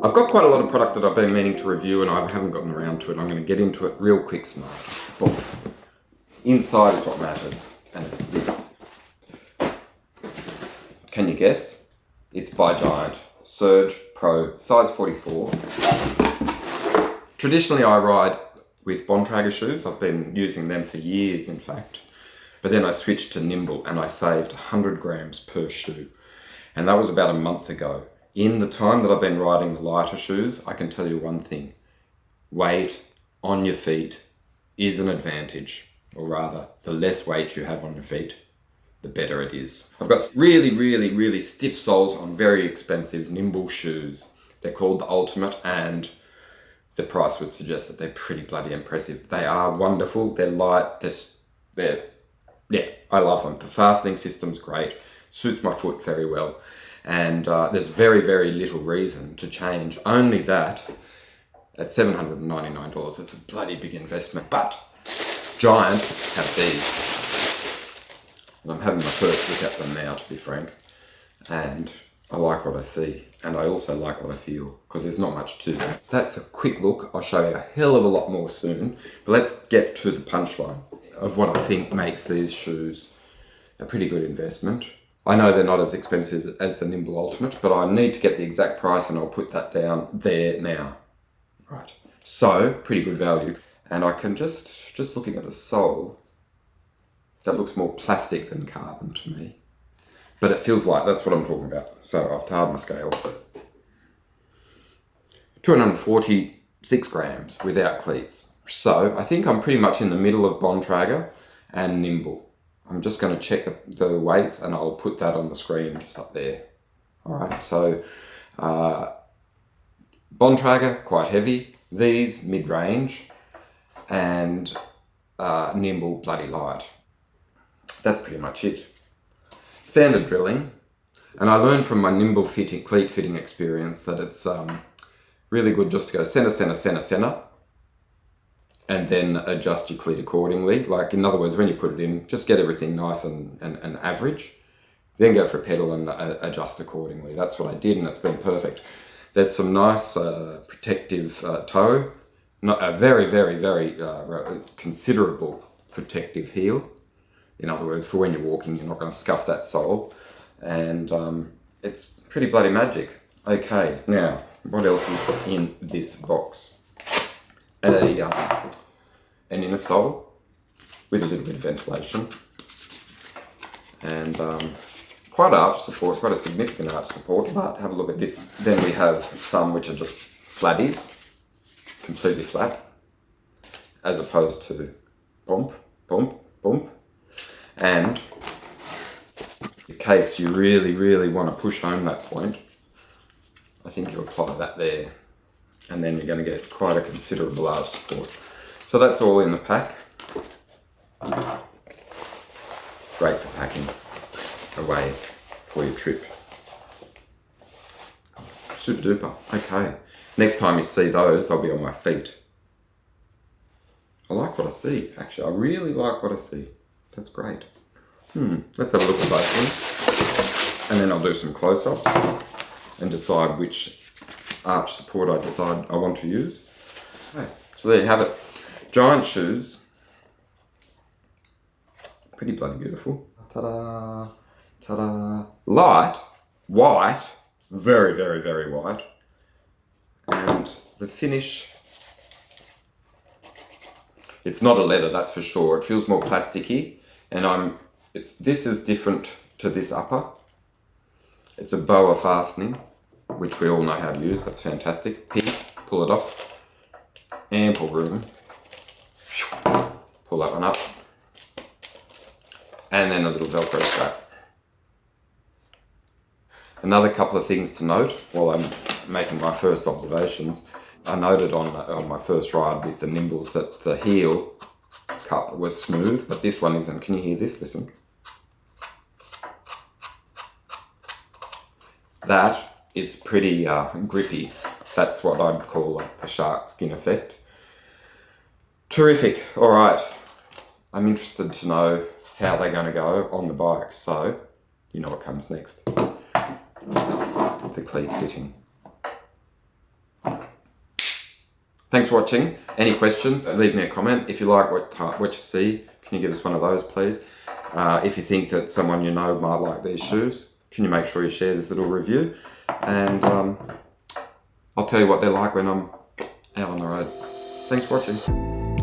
I've got quite a lot of product that I've been meaning to review and I haven't gotten around to it. I'm going to get into it real quick, smart. Boof. Inside is what matters, and it's this. Can you guess? It's by Giant. Surge Pro, size 44. Traditionally I ride with Bontrager shoes. I've been using them for years, in fact. But then I switched to Nimble and I saved 100 grams per shoe. And that was about a month ago. In the time that I've been riding the lighter shoes, I can tell you one thing. Weight on your feet is an advantage. Or rather, the less weight you have on your feet, the better it is. I've got really stiff soles on very expensive Nimble shoes. They're called the Ultimate, and the price would suggest that they're pretty bloody impressive. They are wonderful, they're light, I love them. The fastening system's great, suits my foot very well. And there's very little reason to change. Only that, at $799, it's a bloody big investment. But Giant have these. And I'm having my first look at them now, to be frank. And I like what I see. And I also like what I feel, because there's not much to them. That's a quick look. I'll show you a hell of a lot more soon. But let's get to the punchline of what I think makes these shoes a pretty good investment. I know they're not as expensive as the Nimble Ultimate, but I need to get the exact price and I'll put that down there now. Right, so pretty good value. And I can just looking at the sole, that looks more plastic than carbon to me. But it feels like that's what I'm talking about. So I've tarred my scale. 246 grams without cleats. So I think I'm pretty much in the middle of Bontrager and Nimble. I'm just going to check the weights and I'll put that on the screen just up there. All right, so Bontrager, quite heavy. These, mid-range. And Nimble, bloody light. That's pretty much it. Standard drilling. And I learned from my Nimble cleat fitting experience that it's really good just to go center, and then adjust your cleat accordingly. Like, in other words, when you put it in, just get everything nice and average. Then go for a pedal and adjust accordingly. That's what I did, and it's been perfect. There's some nice protective toe. Not a very considerable protective heel. In other words, for when you're walking, you're not going to scuff that sole. And it's pretty bloody magic. Okay, now, what else is in this box? An inner sole with a little bit of ventilation. And quite arch support, quite a significant arch support, but have a look at this. Then we have some which are just flatties, completely flat, as opposed to bump. And in case you really want to push home that point, I think you apply that there, and then you're going to get quite a considerable arch support. So that's all in the pack. Great for packing away for your trip. Super duper. Okay. Next time you see those, they'll be on my feet. I like what I see, actually. I really like what I see. That's great. Let's have a look at both of them. And then I'll do some close-ups and decide which arch support I want to use. Okay. So there you have it. Giant shoes. Pretty bloody beautiful. Ta-da! Ta-da! Light, white, very white. And the finish, it's not a leather, that's for sure. It feels more plasticky, and this is different to this upper. It's a boa fastening, which we all know how to use. That's fantastic. Pull it off. Ample room. Pull that one up. And then a little Velcro strap. Another couple of things to note while I'm making my first observations. I noted on my first ride with the Nimbles that the heel cup was smooth, but this one isn't. Can you hear this? Listen. That is pretty grippy. That's what I'd call the shark skin effect. Terrific. All right. I'm interested to know how they're going to go on the bike. So, you know what comes next. The cleat fitting. Thanks for watching. Any questions, leave me a comment. If you like what you see, can you give us one of those, please? If you think that someone you know might like these shoes, can you make sure you share this little review? And I'll tell you what they're like when I'm out on the road. Thanks for watching.